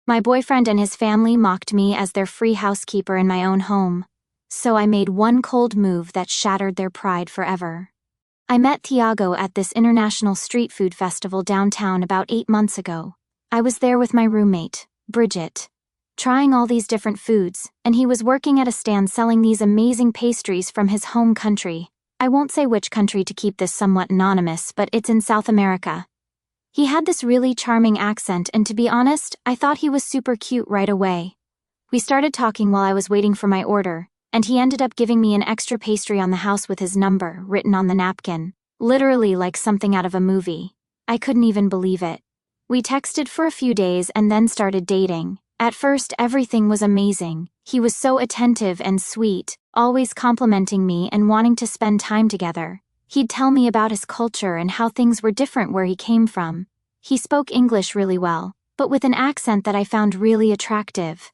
My boyfriend and his family mocked me as their free housekeeper in my own home, so I made one cold move that shattered their pride forever. I met Thiago at this international street food festival downtown about 8 months ago. I was there with my roommate, Bridget, trying all these different foods, and he was working at a stand selling these amazing pastries from his home country. I won't say which country to keep this somewhat anonymous, but it's in South America. He had this really charming accent, and to be honest, I thought he was super cute right away. We started talking while I was waiting for my order, and he ended up giving me an extra pastry on the house with his number written on the napkin, literally like something out of a movie. I couldn't even believe it. We texted for a few days and then started dating. At first, everything was amazing. He was so attentive and sweet, always complimenting me and wanting to spend time together. He'd tell me about his culture and how things were different where he came from. He spoke English really well, but with an accent that I found really attractive.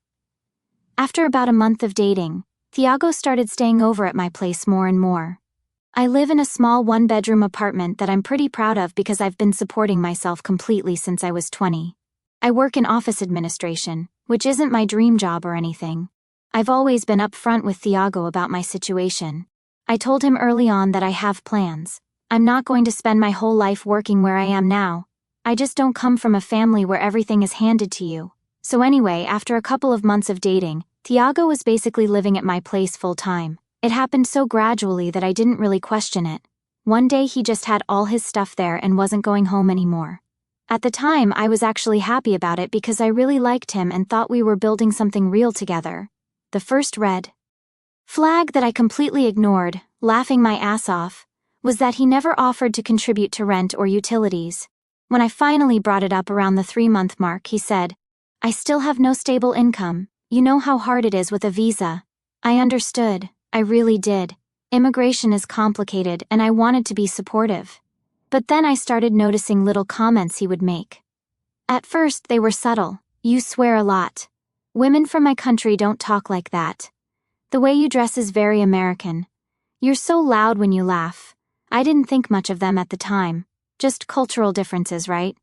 After about a month of dating, Thiago started staying over at my place more and more. I live in a small one-bedroom apartment that I'm pretty proud of because I've been supporting myself completely since I was 20. I work in office administration, which isn't my dream job or anything. I've always been upfront with Thiago about my situation. I told him early on that I have plans. I'm not going to spend my whole life working where I am now. I just don't come from a family where everything is handed to you. So anyway, after a couple of months of dating, Thiago was basically living at my place full-time. It happened so gradually that I didn't really question it. One day he just had all his stuff there and wasn't going home anymore. At the time, I was actually happy about it because I really liked him and thought we were building something real together. The first red flag that I completely ignored, laughing my ass off, was that he never offered to contribute to rent or utilities. When I finally brought it up around the 3-month mark, he said, "I still have no stable income. You know how hard it is with a visa." I understood. I really did. Immigration is complicated and I wanted to be supportive. But then I started noticing little comments he would make. At first, they were subtle. "You swear a lot. Women from my country don't talk like that. The way you dress is very American. You're so loud when you laugh." I didn't think much of them at the time. Just cultural differences, right?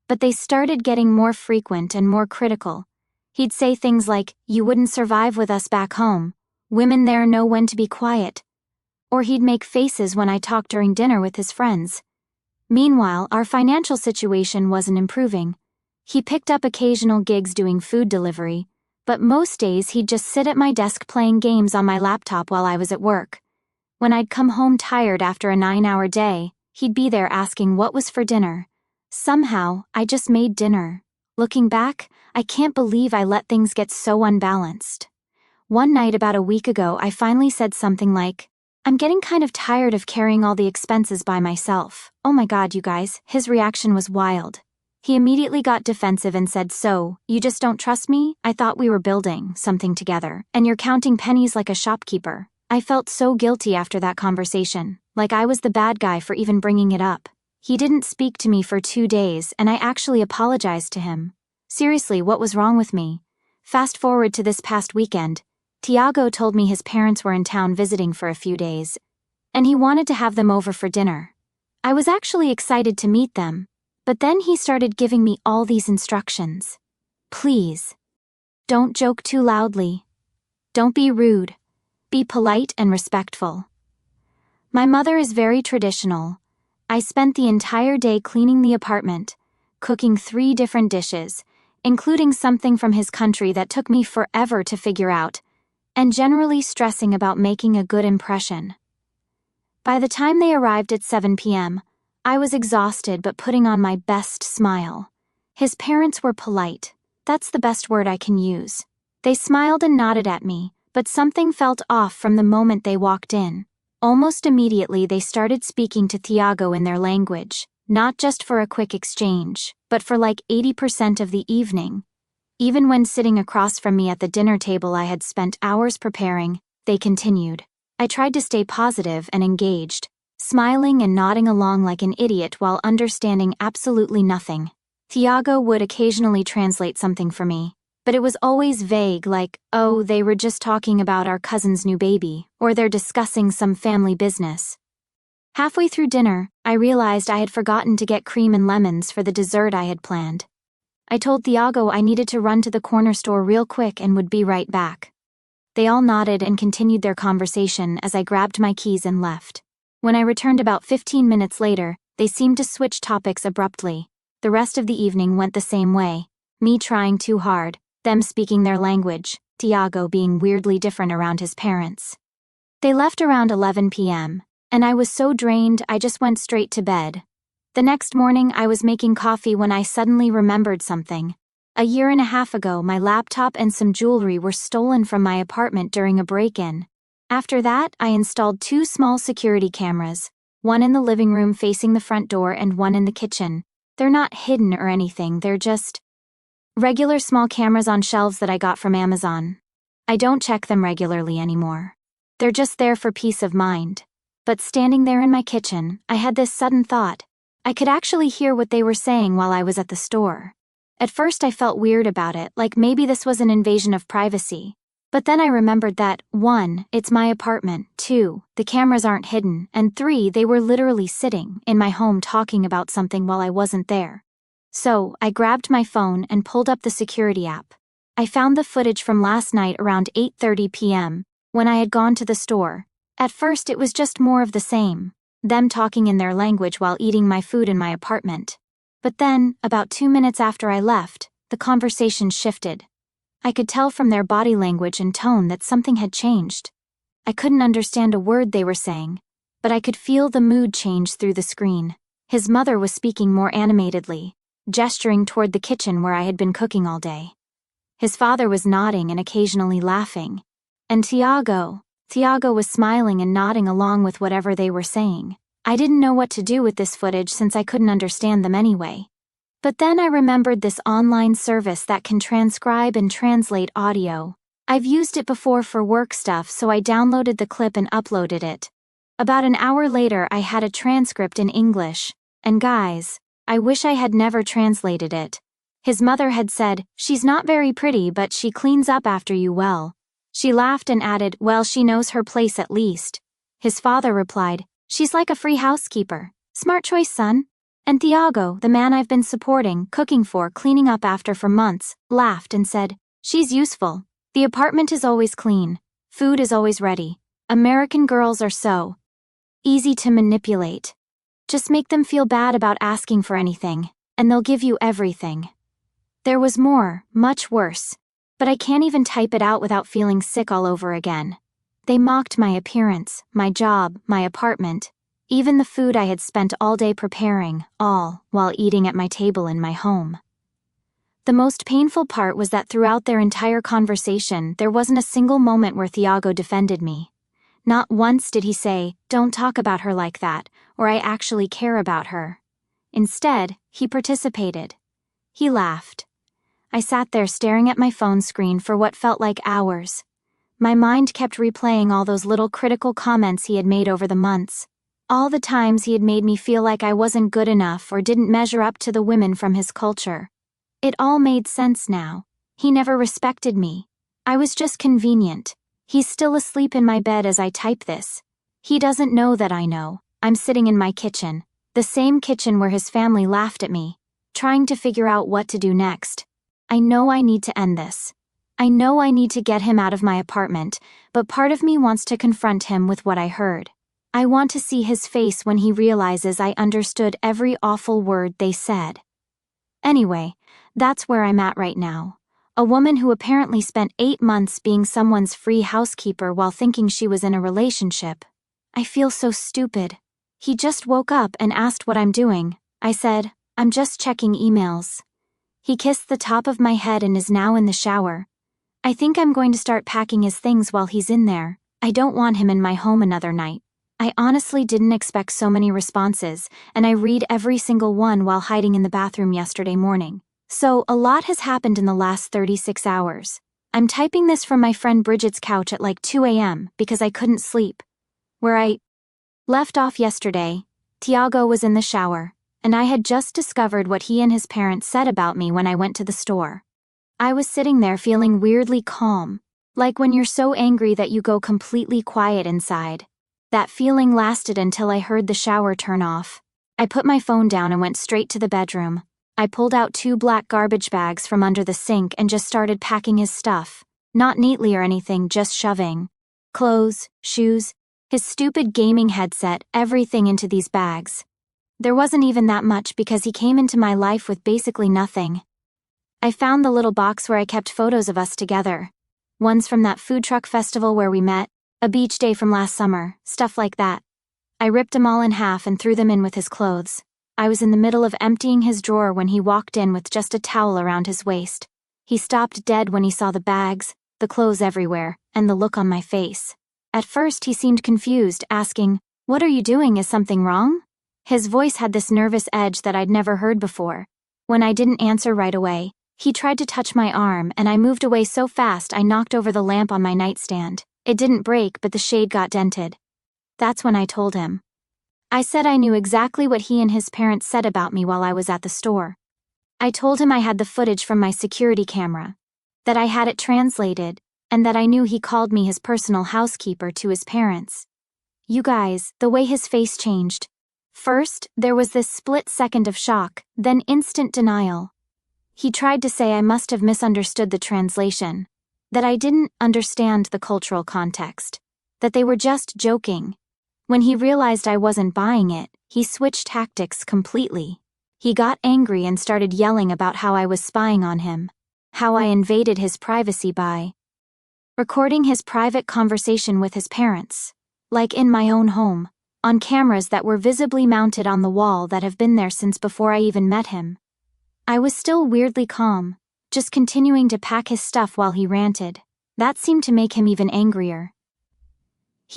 But they started getting more frequent and more critical. He'd say things like, "You wouldn't survive with us back home. Women there know when to be quiet." Or he'd make faces when I talked during dinner with his friends. Meanwhile, our financial situation wasn't improving. He picked up occasional gigs doing food delivery, but most days he'd just sit at my desk playing games on my laptop while I was at work. When I'd come home tired after a 9-hour day, he'd be there asking what was for dinner. Somehow, I just made dinner. Looking back, I can't believe I let things get so unbalanced. One night about a week ago, I finally said something like, "I'm getting kind of tired of carrying all the expenses by myself." Oh my god, you guys, his reaction was wild. He immediately got defensive and said, "So, you just don't trust me? I thought we were building something together, and you're counting pennies like a shopkeeper." I felt so guilty after that conversation, like I was the bad guy for even bringing it up. He didn't speak to me for 2 days, and I actually apologized to him. Seriously, what was wrong with me? Fast forward to this past weekend. Thiago told me his parents were in town visiting for a few days, and he wanted to have them over for dinner. I was actually excited to meet them, but then he started giving me all these instructions. "Please, don't joke too loudly. Don't be rude. Be polite and respectful." My mother is very traditional. I spent the entire day cleaning the apartment, cooking 3 different dishes, including something from his country that took me forever to figure out, and generally stressing about making a good impression. By the time they arrived at 7 p.m., I was exhausted but putting on my best smile. His parents were polite. That's the best word I can use. They smiled and nodded at me, but something felt off from the moment they walked in. Almost immediately they started speaking to Thiago in their language, not just for a quick exchange, but for like 80% of the evening. Even when sitting across from me at the dinner table I had spent hours preparing, they continued. I tried to stay positive and engaged, smiling and nodding along like an idiot while understanding absolutely nothing. Thiago would occasionally translate something for me, but it was always vague, like, "Oh, they were just talking about our cousin's new baby," or "they're discussing some family business." Halfway through dinner, I realized I had forgotten to get cream and lemons for the dessert I had planned. I told Thiago I needed to run to the corner store real quick and would be right back. They all nodded and continued their conversation as I grabbed my keys and left. When I returned about 15 minutes later, they seemed to switch topics abruptly. The rest of the evening went the same way. Me trying too hard, them speaking their language, Thiago being weirdly different around his parents. They left around 11 p.m., and I was so drained I just went straight to bed. The next morning I was making coffee when I suddenly remembered something. A year and a half ago, my laptop and some jewelry were stolen from my apartment during a break-in. After that, I installed 2 small security cameras, one in the living room facing the front door and one in the kitchen. They're not hidden or anything, they're just regular small cameras on shelves that I got from Amazon. I don't check them regularly anymore. They're just there for peace of mind. But standing there in my kitchen, I had this sudden thought. I could actually hear what they were saying while I was at the store. At first I felt weird about it, like maybe this was an invasion of privacy. But then I remembered that, 1, it's my apartment, 2, the cameras aren't hidden, and 3, they were literally sitting in my home talking about something while I wasn't there. So, I grabbed my phone and pulled up the security app. I found the footage from last night around 8:30 p.m., when I had gone to the store. At first it was just more of the same, them talking in their language while eating my food in my apartment. But then, about 2 minutes after I left, the conversation shifted. I could tell from their body language and tone that something had changed. I couldn't understand a word they were saying, but I could feel the mood change through the screen. His mother was speaking more animatedly, gesturing toward the kitchen where I had been cooking all day. His father was nodding and occasionally laughing. And Thiago was smiling and nodding along with whatever they were saying. I didn't know what to do with this footage since I couldn't understand them anyway. But then I remembered this online service that can transcribe and translate audio. I've used it before for work stuff, so I downloaded the clip and uploaded it. About an hour later I had a transcript in English, and guys, I wish I had never translated it. His mother had said, "She's not very pretty, but she cleans up after you well." She laughed and added, "Well, she knows her place at least." His father replied, "She's like a free housekeeper. Smart choice, son." And Thiago, the man I've been supporting, cooking for, cleaning up after for months, laughed and said, "She's useful. The apartment is always clean. Food is always ready. American girls are so easy to manipulate. Just make them feel bad about asking for anything, and they'll give you everything." There was more, much worse. But I can't even type it out without feeling sick all over again. They mocked my appearance, my job, my apartment, even the food I had spent all day preparing, all while eating at my table in my home. The most painful part was that throughout their entire conversation, there wasn't a single moment where Thiago defended me. Not once did he say, "Don't talk about her like that," or "I actually care about her." Instead, he participated. He laughed. I sat there staring at my phone screen for what felt like hours. My mind kept replaying all those little critical comments he had made over the months. All the times he had made me feel like I wasn't good enough or didn't measure up to the women from his culture. It all made sense now. He never respected me. I was just convenient. He's still asleep in my bed as I type this. He doesn't know that I know. I'm sitting in my kitchen, the same kitchen where his family laughed at me, trying to figure out what to do next. I know I need to end this. I know I need to get him out of my apartment, but part of me wants to confront him with what I heard. I want to see his face when he realizes I understood every awful word they said. Anyway, that's where I'm at right now. A woman who apparently spent 8 months being someone's free housekeeper while thinking she was in a relationship. I feel so stupid. He just woke up and asked what I'm doing. I said, "I'm just checking emails." He kissed the top of my head and is now in the shower. I think I'm going to start packing his things while he's in there. I don't want him in my home another night. I honestly didn't expect so many responses, and I read every single one while hiding in the bathroom yesterday morning. So, a lot has happened in the last 36 hours. I'm typing this from my friend Bridget's couch at like 2 a.m. because I couldn't sleep. Where I left off yesterday, Thiago was in the shower, and I had just discovered what he and his parents said about me when I went to the store. I was sitting there feeling weirdly calm, like when you're so angry that you go completely quiet inside. That feeling lasted until I heard the shower turn off. I put my phone down and went straight to the bedroom. I pulled out 2 black garbage bags from under the sink and just started packing his stuff. Not neatly or anything, just shoving clothes, shoes, his stupid gaming headset, everything into these bags. There wasn't even that much because he came into my life with basically nothing. I found the little box where I kept photos of us together. Ones from that food truck festival where we met, a beach day from last summer, stuff like that. I ripped them all in half and threw them in with his clothes. I was in the middle of emptying his drawer when he walked in with just a towel around his waist. He stopped dead when he saw the bags, the clothes everywhere, and the look on my face. At first he seemed confused, asking, "What are you doing? Is something wrong?" His voice had this nervous edge that I'd never heard before. When I didn't answer right away, he tried to touch my arm and I moved away so fast I knocked over the lamp on my nightstand. It didn't break, but the shade got dented. That's when I told him. I said I knew exactly what he and his parents said about me while I was at the store. I told him I had the footage from my security camera, that I had it translated, and that I knew he called me his personal housekeeper to his parents. You guys, the way his face changed. First, there was this split second of shock, then instant denial. He tried to say I must have misunderstood the translation, that I didn't understand the cultural context, that they were just joking. When he realized I wasn't buying it, he switched tactics completely. He got angry and started yelling about how I was spying on him, how I invaded his privacy by recording his private conversation with his parents, like in my own home, on cameras that were visibly mounted on the wall that have been there since before I even met him. I was still weirdly calm, just continuing to pack his stuff while he ranted. That seemed to make him even angrier.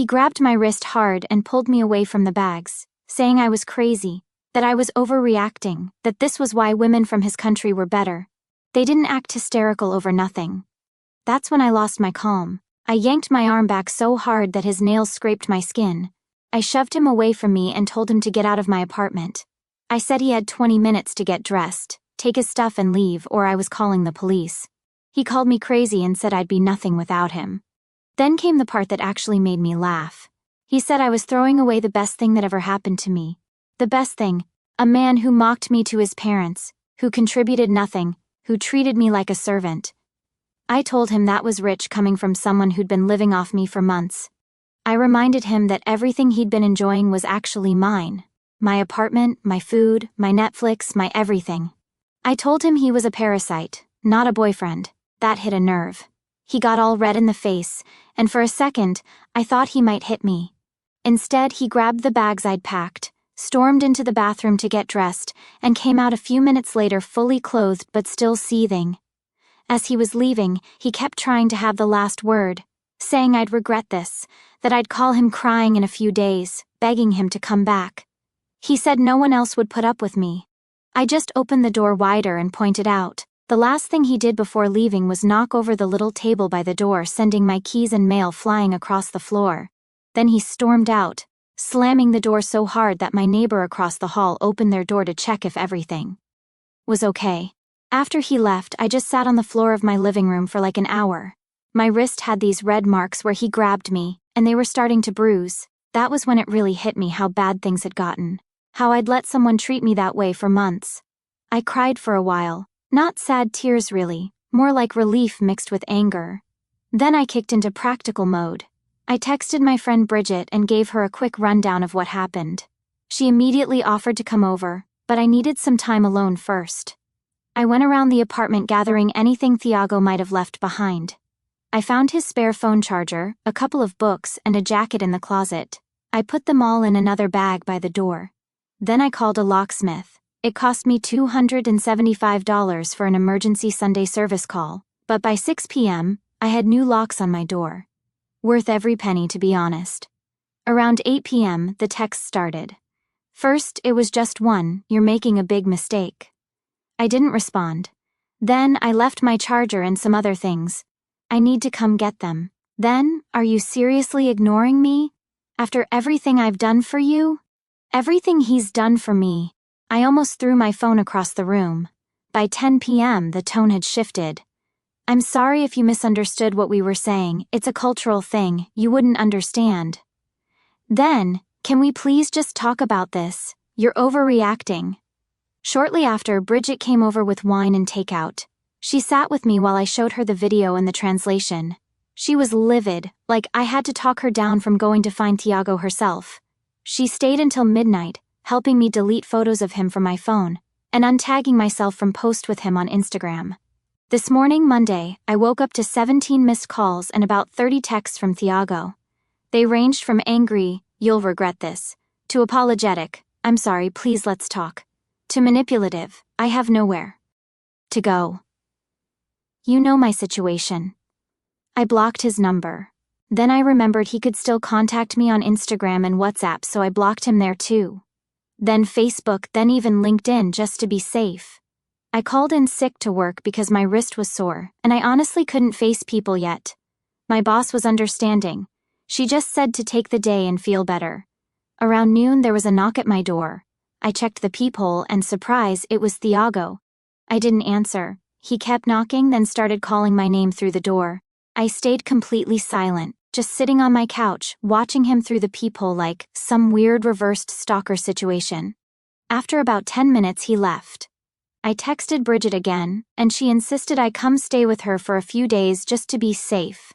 He grabbed my wrist hard and pulled me away from the bags, saying I was crazy, that I was overreacting, that this was why women from his country were better. They didn't act hysterical over nothing. That's when I lost my calm. I yanked my arm back so hard that his nails scraped my skin. I shoved him away from me and told him to get out of my apartment. I said he had 20 minutes to get dressed, take his stuff and leave, or I was calling the police. He called me crazy and said I'd be nothing without him. Then came the part that actually made me laugh. He said I was throwing away the best thing that ever happened to me. The best thing, a man who mocked me to his parents, who contributed nothing, who treated me like a servant. I told him that was rich coming from someone who'd been living off me for months. I reminded him that everything he'd been enjoying was actually mine. My apartment, my food, my Netflix, my everything. I told him he was a parasite, not a boyfriend. That hit a nerve. He got all red in the face, and for a second, I thought he might hit me. Instead, he grabbed the bags I'd packed, stormed into the bathroom to get dressed, and came out a few minutes later fully clothed but still seething. As he was leaving, he kept trying to have the last word, saying I'd regret this, that I'd call him crying in a few days, begging him to come back. He said no one else would put up with me. I just opened the door wider and pointed out. The last thing he did before leaving was knock over the little table by the door, sending my keys and mail flying across the floor. Then he stormed out, slamming the door so hard that my neighbor across the hall opened their door to check if everything was okay. After he left, I just sat on the floor of my living room for like an hour. My wrist had these red marks where he grabbed me, and they were starting to bruise. That was when it really hit me how bad things had gotten. How I'd let someone treat me that way for months. I cried for a while. Not sad tears really, more like relief mixed with anger. Then I kicked into practical mode. I texted my friend Bridget and gave her a quick rundown of what happened. She immediately offered to come over, but I needed some time alone first. I went around the apartment gathering anything Thiago might have left behind. I found his spare phone charger, a couple of books, and a jacket in the closet. I put them all in another bag by the door. Then I called a locksmith. It cost me $275 for an emergency Sunday service call, but by 6 p.m., I had new locks on my door. Worth every penny, to be honest. Around 8 p.m., the text started. First, it was just one, "You're making a big mistake." I didn't respond. Then, I left my charger and some other things. I need to come get them. Then, "Are you seriously ignoring me? After everything I've done for you?" Everything he's done for me. I almost threw my phone across the room. By 10 p.m., the tone had shifted. "I'm sorry if you misunderstood what we were saying. It's a cultural thing. You wouldn't understand." Then, "Can we please just talk about this? You're overreacting." Shortly after, Bridget came over with wine and takeout. She sat with me while I showed her the video and the translation. She was livid, like I had to talk her down from going to find Tiago herself. She stayed until midnight, helping me delete photos of him from my phone, and untagging myself from posts with him on Instagram. This morning, Monday, I woke up to 17 missed calls and about 30 texts from Tiago. They ranged from angry, "You'll regret this," to apologetic, "I'm sorry, please let's talk," to manipulative, "I have nowhere to go." You know my situation. I blocked his number. Then I remembered he could still contact me on Instagram and WhatsApp, so I blocked him there too. Then Facebook, then even LinkedIn, just to be safe. I called in sick to work because my wrist was sore, and I honestly couldn't face people yet. My boss was understanding. She just said to take the day and feel better. Around noon there was a knock at my door. I checked the peephole and surprise, it was Tiago. I didn't answer. He kept knocking, then started calling my name through the door. I stayed completely silent, just sitting on my couch, watching him through the peephole like some weird reversed stalker situation. After about 10 minutes he left. I texted Bridget again, and she insisted I come stay with her for a few days just to be safe.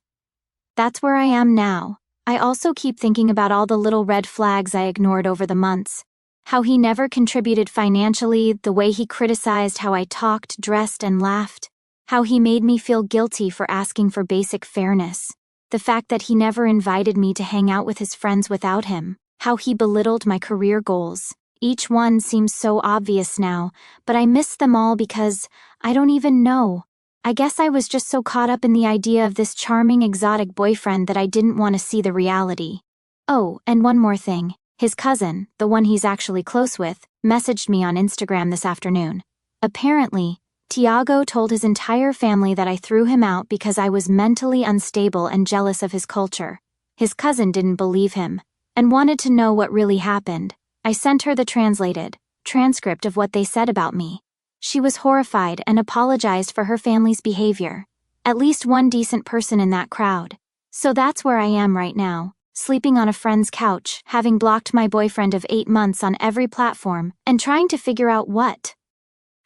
That's where I am now. I also keep thinking about all the little red flags I ignored over the months. How he never contributed financially, the way he criticized how I talked, dressed, and laughed. How he made me feel guilty for asking for basic fairness. The fact that he never invited me to hang out with his friends without him. How he belittled my career goals. Each one seems so obvious now, but I miss them all because I don't even know. I guess I was just so caught up in the idea of this charming exotic boyfriend that I didn't want to see the reality. Oh, and one more thing. His cousin, the one he's actually close with, messaged me on Instagram this afternoon. Apparently, Tiago told his entire family that I threw him out because I was mentally unstable and jealous of his culture. His cousin didn't believe him, and wanted to know what really happened. I sent her the translated transcript of what they said about me. She was horrified and apologized for her family's behavior. At least one decent person in that crowd. So that's where I am right now, sleeping on a friend's couch, having blocked my boyfriend of 8 months on every platform, and trying to figure out what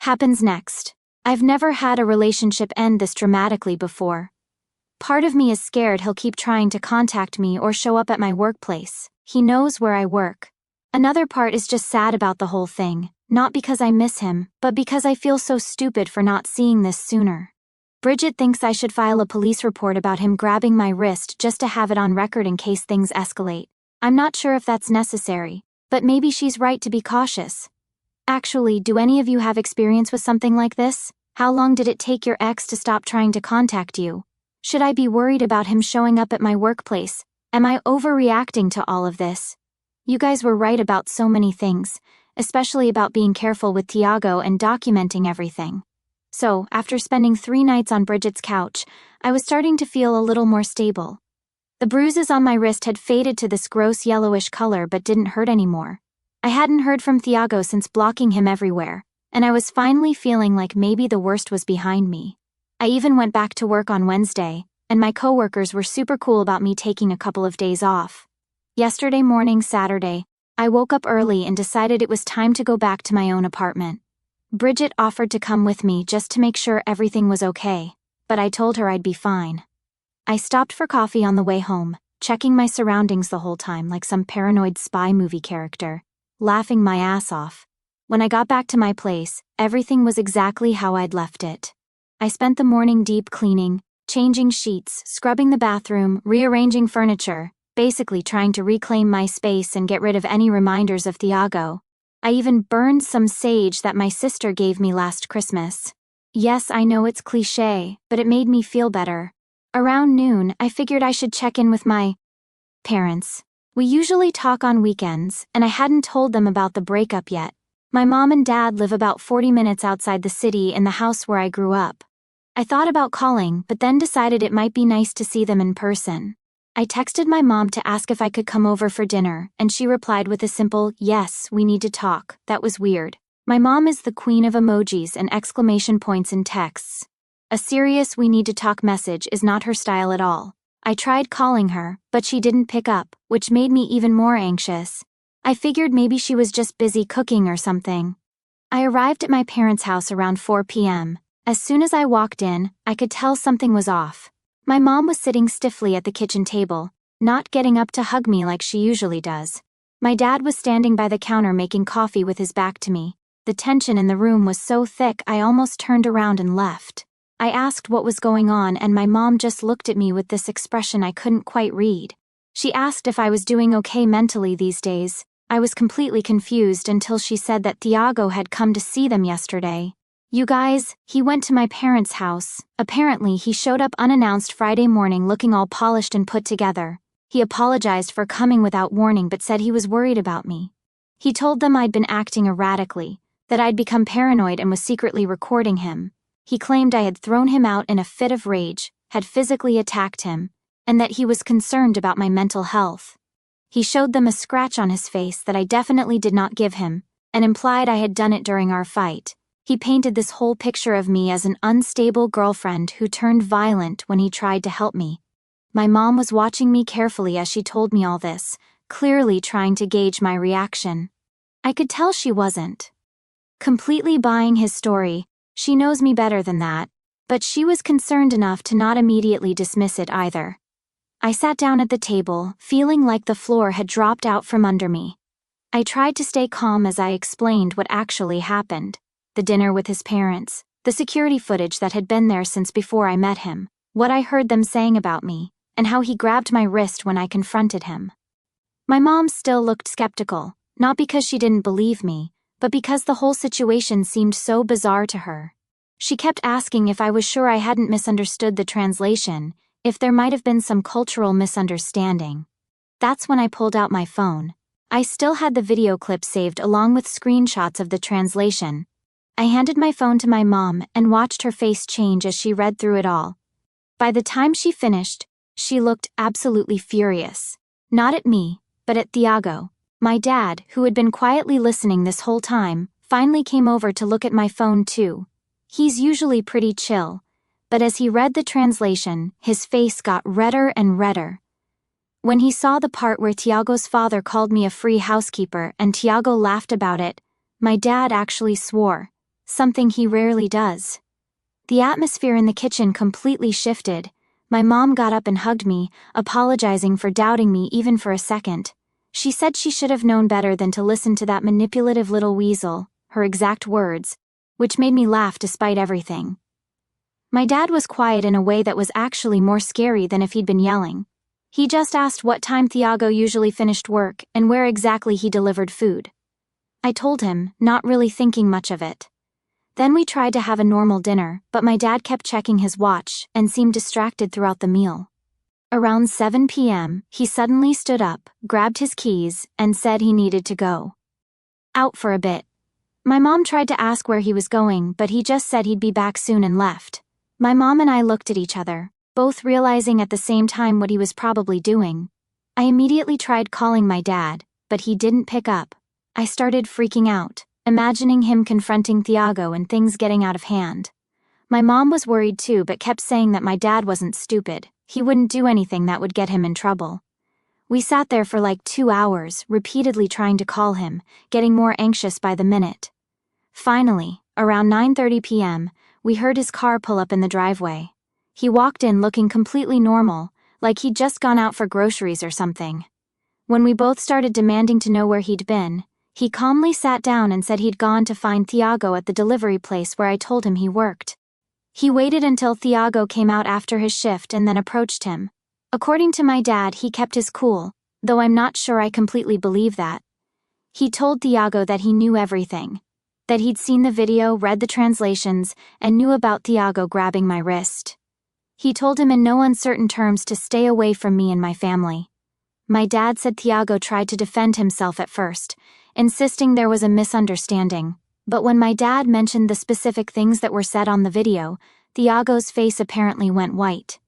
happens next. I've never had a relationship end this dramatically before. Part of me is scared he'll keep trying to contact me or show up at my workplace. He knows where I work. Another part is just sad about the whole thing, not because I miss him, but because I feel so stupid for not seeing this sooner. Bridget thinks I should file a police report about him grabbing my wrist just to have it on record in case things escalate. I'm not sure if that's necessary, but maybe she's right to be cautious. Actually, do any of you have experience with something like this? How long did it take your ex to stop trying to contact you? Should I be worried about him showing up at my workplace? Am I overreacting to all of this? You guys were right about so many things, especially about being careful with Tiago and documenting everything. So, after spending 3 nights on Bridget's couch, I was starting to feel a little more stable. The bruises on my wrist had faded to this gross yellowish color but didn't hurt anymore. I hadn't heard from Tiago since blocking him everywhere, and I was finally feeling like maybe the worst was behind me. I even went back to work on Wednesday, and my coworkers were super cool about me taking a couple of days off. Yesterday morning, Saturday, I woke up early and decided it was time to go back to my own apartment. Bridget offered to come with me just to make sure everything was okay, but I told her I'd be fine. I stopped for coffee on the way home, checking my surroundings the whole time like some paranoid spy movie character, laughing my ass off. When I got back to my place, everything was exactly how I'd left it. I spent the morning deep cleaning, changing sheets, scrubbing the bathroom, rearranging furniture, basically trying to reclaim my space and get rid of any reminders of Tiago. I even burned some sage that my sister gave me last Christmas. Yes, I know it's cliché, but it made me feel better. Around noon, I figured I should check in with my parents. We usually talk on weekends, and I hadn't told them about the breakup yet. My mom and dad live about 40 minutes outside the city in the house where I grew up. I thought about calling, but then decided it might be nice to see them in person. I texted my mom to ask if I could come over for dinner, and she replied with a simple, "Yes, we need to talk." That was weird. My mom is the queen of emojis and exclamation points in texts. A serious "we need to talk" message is not her style at all. I tried calling her, but she didn't pick up, which made me even more anxious. I figured maybe she was just busy cooking or something. I arrived at my parents' house around 4 p.m. As soon as I walked in, I could tell something was off. My mom was sitting stiffly at the kitchen table, not getting up to hug me like she usually does. My dad was standing by the counter making coffee with his back to me. The tension in the room was so thick I almost turned around and left. I asked what was going on and my mom just looked at me with this expression I couldn't quite read. She asked if I was doing okay mentally these days. I was completely confused until she said that Thiago had come to see them yesterday. You guys, he went to my parents' house. Apparently, he showed up unannounced Friday morning looking all polished and put together. He apologized for coming without warning but said he was worried about me. He told them I'd been acting erratically, that I'd become paranoid and was secretly recording him. He claimed I had thrown him out in a fit of rage, had physically attacked him, and that he was concerned about my mental health. He showed them a scratch on his face that I definitely did not give him, and implied I had done it during our fight. He painted this whole picture of me as an unstable girlfriend who turned violent when he tried to help me. My mom was watching me carefully as she told me all this, clearly trying to gauge my reaction. I could tell she wasn't completely buying his story. She knows me better than that, but she was concerned enough to not immediately dismiss it either. I sat down at the table, feeling like the floor had dropped out from under me. I tried to stay calm as I explained what actually happened. The dinner with his parents, the security footage that had been there since before I met him, what I heard them saying about me, and how he grabbed my wrist when I confronted him. My mom still looked skeptical, not because she didn't believe me, but because the whole situation seemed so bizarre to her. She kept asking if I was sure I hadn't misunderstood the translation, if there might have been some cultural misunderstanding. That's when I pulled out my phone. I still had the video clip saved along with screenshots of the translation. I handed my phone to my mom and watched her face change as she read through it all. By the time she finished, she looked absolutely furious. Not at me, but at Thiago. My dad, who had been quietly listening this whole time, finally came over to look at my phone too. He's usually pretty chill, but as he read the translation, his face got redder and redder. When he saw the part where Thiago's father called me a free housekeeper and Thiago laughed about it, my dad actually swore. Something he rarely does. The atmosphere in the kitchen completely shifted. My mom got up and hugged me, apologizing for doubting me even for a second. She said she should have known better than to listen to that manipulative little weasel, her exact words, which made me laugh despite everything. My dad was quiet in a way that was actually more scary than if he'd been yelling. He just asked what time Thiago usually finished work and where exactly he delivered food. I told him, not really thinking much of it. Then we tried to have a normal dinner, but my dad kept checking his watch and seemed distracted throughout the meal. Around 7 p.m., he suddenly stood up, grabbed his keys, and said he needed to go out for a bit. My mom tried to ask where he was going, but he just said he'd be back soon and left. My mom and I looked at each other, both realizing at the same time what he was probably doing. I immediately tried calling my dad, but he didn't pick up. I started freaking out, imagining him confronting Thiago and things getting out of hand. My mom was worried too but kept saying that my dad wasn't stupid. He wouldn't do anything that would get him in trouble. We sat there for like 2 hours, repeatedly trying to call him, getting more anxious by the minute. Finally, around 9:30 p.m., we heard his car pull up in the driveway. He walked in looking completely normal, like he'd just gone out for groceries or something. When we both started demanding to know where he'd been, he calmly sat down and said he'd gone to find Thiago at the delivery place where I told him he worked. He waited until Thiago came out after his shift and then approached him. According to my dad, he kept his cool, though I'm not sure I completely believe that. He told Thiago that he knew everything, that he'd seen the video, read the translations, and knew about Thiago grabbing my wrist. He told him in no uncertain terms to stay away from me and my family. My dad said Thiago tried to defend himself at first, insisting there was a misunderstanding. But when my dad mentioned the specific things that were said on the video, Thiago's face apparently went white.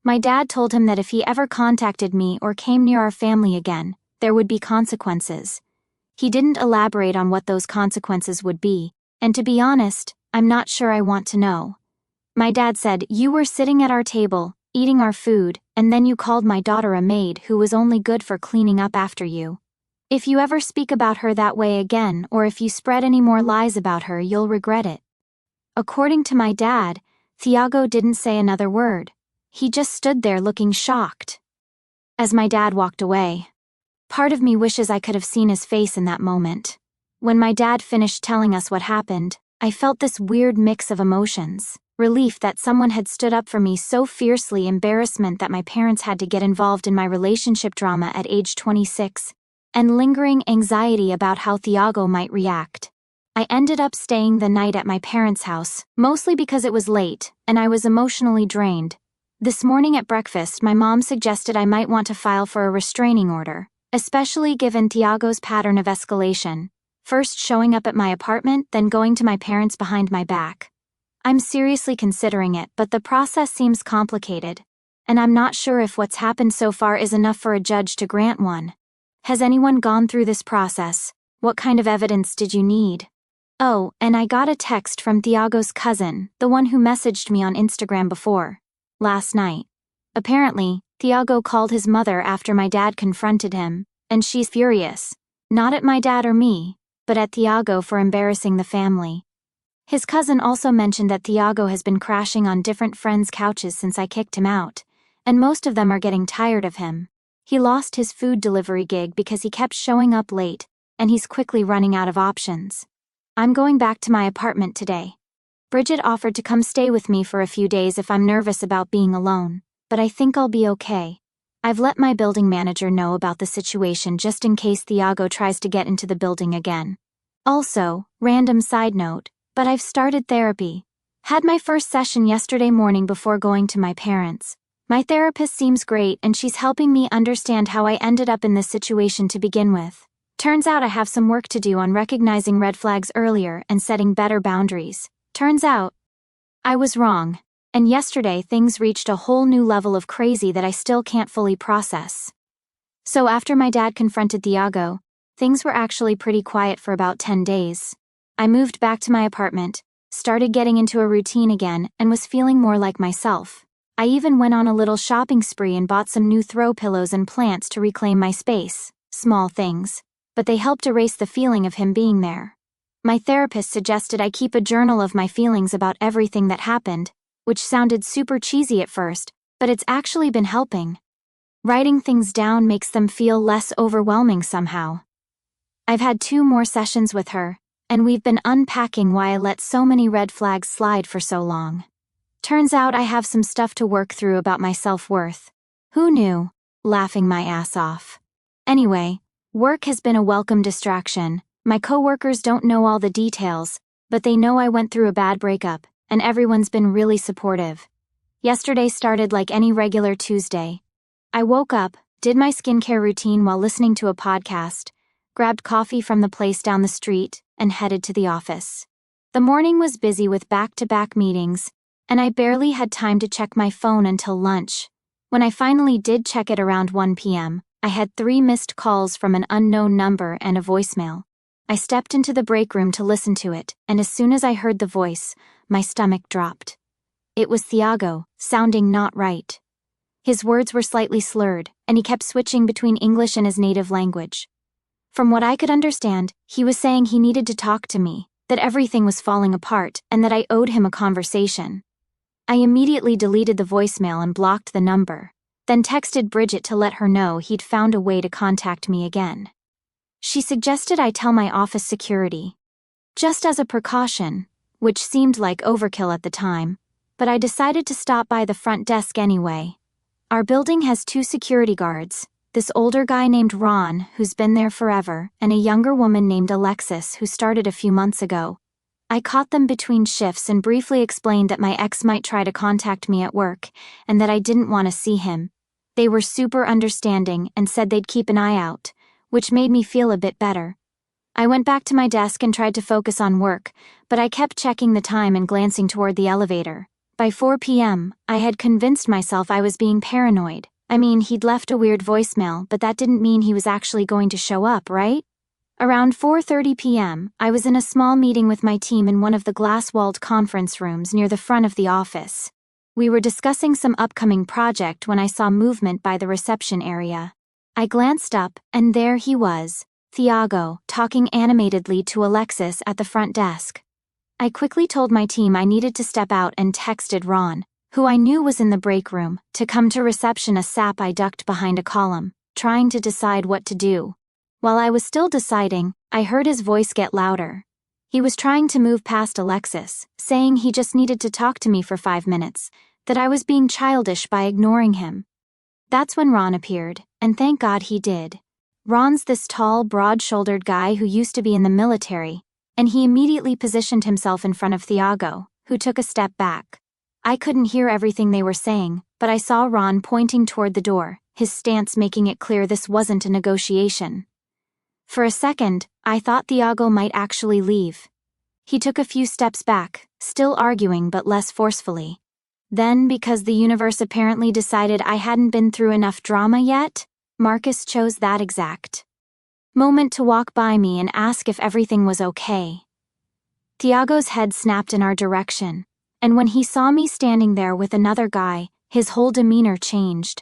My dad told him that if he ever contacted me or came near our family again, there would be consequences. He didn't elaborate on what those consequences would be, and to be honest, I'm not sure I want to know. My dad said, "You were sitting at our table, eating our food, and then you called my daughter a maid who was only good for cleaning up after you." If you ever speak about her that way again, or if you spread any more lies about her, you'll regret it." According to my dad, Thiago didn't say another word. He just stood there looking shocked. As my dad walked away, part of me wishes I could have seen his face in that moment. When my dad finished telling us what happened, I felt this weird mix of emotions. Relief that someone had stood up for me so fiercely, embarrassment that my parents had to get involved in my relationship drama at age 26, and lingering anxiety about how Thiago might react. I ended up staying the night at my parents' house, mostly because it was late, and I was emotionally drained. This morning at breakfast, my mom suggested I might want to file for a restraining order, especially given Thiago's pattern of escalation, first showing up at my apartment, then going to my parents behind my back. I'm seriously considering it, but the process seems complicated, and I'm not sure if what's happened so far is enough for a judge to grant one. Has anyone gone through this process? What kind of evidence did you need? Oh, and I got a text from Thiago's cousin, the one who messaged me on Instagram before, last night. Apparently, Thiago called his mother after my dad confronted him, and she's furious. Not at my dad or me, but at Thiago for embarrassing the family. His cousin also mentioned that Thiago has been crashing on different friends' couches since I kicked him out, and most of them are getting tired of him. He lost his food delivery gig because he kept showing up late, and he's quickly running out of options. I'm going back to my apartment today. Bridget offered to come stay with me for a few days if I'm nervous about being alone, but I think I'll be okay. I've let my building manager know about the situation just in case Thiago tries to get into the building again. Also, random side note, but I've started therapy. Had my first session yesterday morning before going to my parents. My therapist seems great and she's helping me understand how I ended up in this situation to begin with. Turns out I have some work to do on recognizing red flags earlier and setting better boundaries. Turns out I was wrong, and yesterday things reached a whole new level of crazy that I still can't fully process. So after my dad confronted Thiago, things were actually pretty quiet for about 10 days. I moved back to my apartment, started getting into a routine again, and was feeling more like myself. I even went on a little shopping spree and bought some new throw pillows and plants to reclaim my space. Small things, but they helped erase the feeling of him being there. My therapist suggested I keep a journal of my feelings about everything that happened, which sounded super cheesy at first, but it's actually been helping. Writing things down makes them feel less overwhelming somehow. I've had 2 more sessions with her, and we've been unpacking why I let so many red flags slide for so long. Turns out I have some stuff to work through about my self-worth. Who knew? Laughing my ass off. Anyway, work has been a welcome distraction. My coworkers don't know all the details, but they know I went through a bad breakup, and everyone's been really supportive. Yesterday started like any regular Tuesday. I woke up, did my skincare routine while listening to a podcast, grabbed coffee from the place down the street, and headed to the office. The morning was busy with back-to-back meetings, and I barely had time to check my phone until lunch. When I finally did check it around 1 p.m., I had 3 missed calls from an unknown number and a voicemail. I stepped into the break room to listen to it, and as soon as I heard the voice, my stomach dropped. It was Thiago, sounding not right. His words were slightly slurred, and he kept switching between English and his native language. From what I could understand, he was saying he needed to talk to me, that everything was falling apart, and that I owed him a conversation. I immediately deleted the voicemail and blocked the number, then texted Bridget to let her know he'd found a way to contact me again. She suggested I tell my office security, just as a precaution, which seemed like overkill at the time, but I decided to stop by the front desk anyway. Our building has 2 security guards, this older guy named Ron, who's been there forever, and a younger woman named Alexis who started a few months ago. I caught them between shifts and briefly explained that my ex might try to contact me at work, and that I didn't want to see him. They were super understanding and said they'd keep an eye out, which made me feel a bit better. I went back to my desk and tried to focus on work, but I kept checking the time and glancing toward the elevator. By 4 p.m., I had convinced myself I was being paranoid. I mean, he'd left a weird voicemail, but that didn't mean he was actually going to show up, right? Around 4:30 p.m., I was in a small meeting with my team in one of the glass-walled conference rooms near the front of the office. We were discussing some upcoming project when I saw movement by the reception area. I glanced up, and there he was, Thiago, talking animatedly to Alexis at the front desk. I quickly told my team I needed to step out and texted Ron, who I knew was in the break room, to come to reception ASAP. I ducked behind a column, trying to decide what to do. While I was still deciding, I heard his voice get louder. He was trying to move past Alexis, saying he just needed to talk to me for 5 minutes, that I was being childish by ignoring him. That's when Ron appeared, and thank God he did. Ron's this tall, broad-shouldered guy who used to be in the military, and he immediately positioned himself in front of Thiago, who took a step back. I couldn't hear everything they were saying, but I saw Ron pointing toward the door, his stance making it clear this wasn't a negotiation. For a second, I thought Thiago might actually leave. He took a few steps back, still arguing but less forcefully. Then, because the universe apparently decided I hadn't been through enough drama yet, Marcus chose that exact moment to walk by me and ask if everything was okay. Thiago's head snapped in our direction, and when he saw me standing there with another guy, his whole demeanor changed.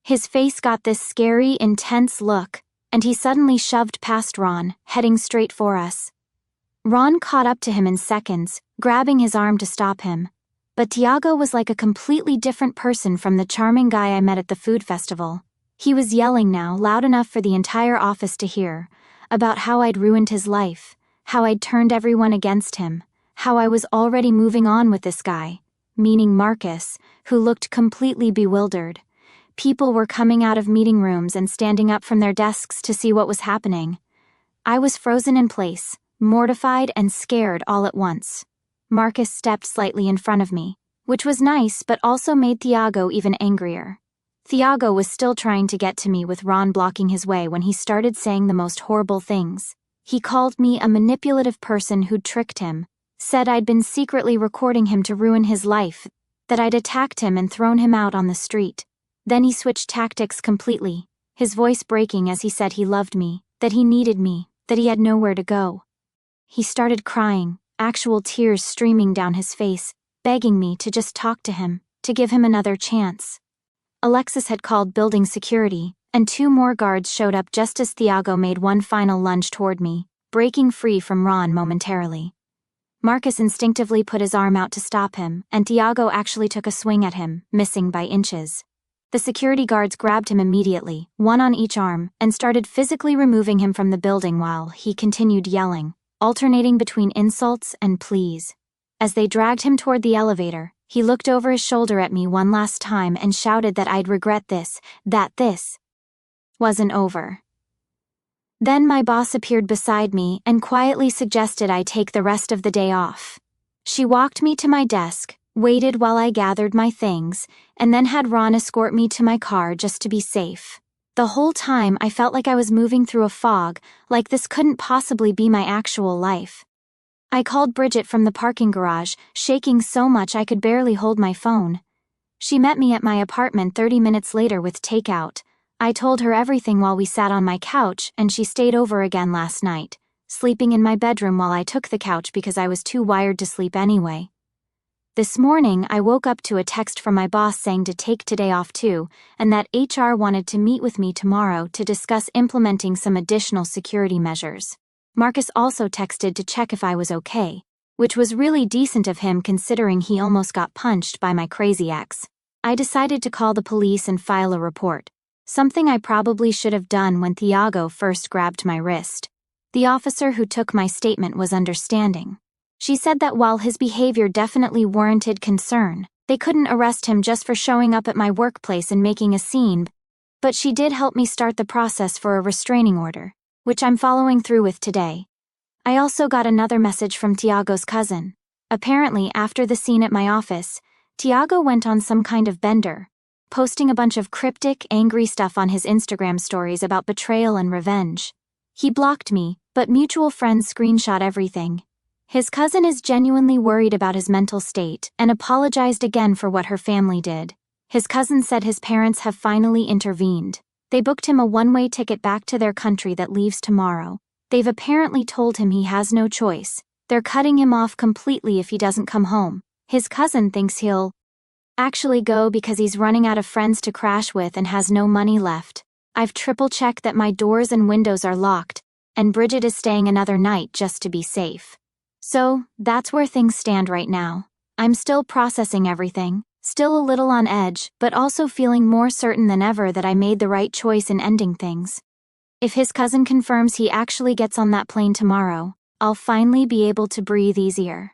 His face got this scary, intense look, and he suddenly shoved past Ron, heading straight for us. Ron caught up to him in seconds, grabbing his arm to stop him. But Thiago was like a completely different person from the charming guy I met at the food festival. He was yelling now, loud enough for the entire office to hear, about how I'd ruined his life, how I'd turned everyone against him, how I was already moving on with this guy, meaning Marcus, who looked completely bewildered. People were coming out of meeting rooms and standing up from their desks to see what was happening. I was frozen in place, mortified and scared all at once. Marcus stepped slightly in front of me, which was nice but also made Thiago even angrier. Thiago was still trying to get to me with Ron blocking his way when he started saying the most horrible things. He called me a manipulative person who'd tricked him, said I'd been secretly recording him to ruin his life, that I'd attacked him and thrown him out on the street. Then he switched tactics completely, his voice breaking as he said he loved me, that he needed me, that he had nowhere to go. He started crying, actual tears streaming down his face, begging me to just talk to him, to give him another chance. Alexis had called building security, and 2 more guards showed up just as Thiago made one final lunge toward me, breaking free from Ron momentarily. Marcus instinctively put his arm out to stop him, and Thiago actually took a swing at him, missing by inches. The security guards grabbed him immediately, one on each arm, and started physically removing him from the building while he continued yelling, alternating between insults and pleas. As they dragged him toward the elevator, he looked over his shoulder at me one last time and shouted that I'd regret this, that this wasn't over. Then my boss appeared beside me and quietly suggested I take the rest of the day off. She walked me to my desk, waited while I gathered my things, and then had Ron escort me to my car just to be safe. The whole time I felt like I was moving through a fog, like this couldn't possibly be my actual life. I called Bridget from the parking garage, shaking so much I could barely hold my phone. She met me at my apartment 30 minutes later with takeout. I told her everything while we sat on my couch, and she stayed over again last night, sleeping in my bedroom while I took the couch because I was too wired to sleep anyway. This morning, I woke up to a text from my boss saying to take today off too, and that HR wanted to meet with me tomorrow to discuss implementing some additional security measures. Marcus also texted to check if I was okay, which was really decent of him considering he almost got punched by my crazy ex. I decided to call the police and file a report, something I probably should have done when Thiago first grabbed my wrist. The officer who took my statement was understanding. She said that while his behavior definitely warranted concern, they couldn't arrest him just for showing up at my workplace and making a scene, but she did help me start the process for a restraining order, which I'm following through with today. I also got another message from Thiago's cousin. Apparently, after the scene at my office, Thiago went on some kind of bender, posting a bunch of cryptic, angry stuff on his Instagram stories about betrayal and revenge. He blocked me, but mutual friends screenshot everything. His cousin is genuinely worried about his mental state and apologized again for what her family did. His cousin said his parents have finally intervened. They booked him a one-way ticket back to their country that leaves tomorrow. They've apparently told him he has no choice. They're cutting him off completely if he doesn't come home. His cousin thinks he'll actually go because he's running out of friends to crash with and has no money left. I've triple-checked that my doors and windows are locked, and Bridget is staying another night just to be safe. So, that's where things stand right now. I'm still processing everything, still a little on edge, but also feeling more certain than ever that I made the right choice in ending things. If his cousin confirms he actually gets on that plane tomorrow, I'll finally be able to breathe easier.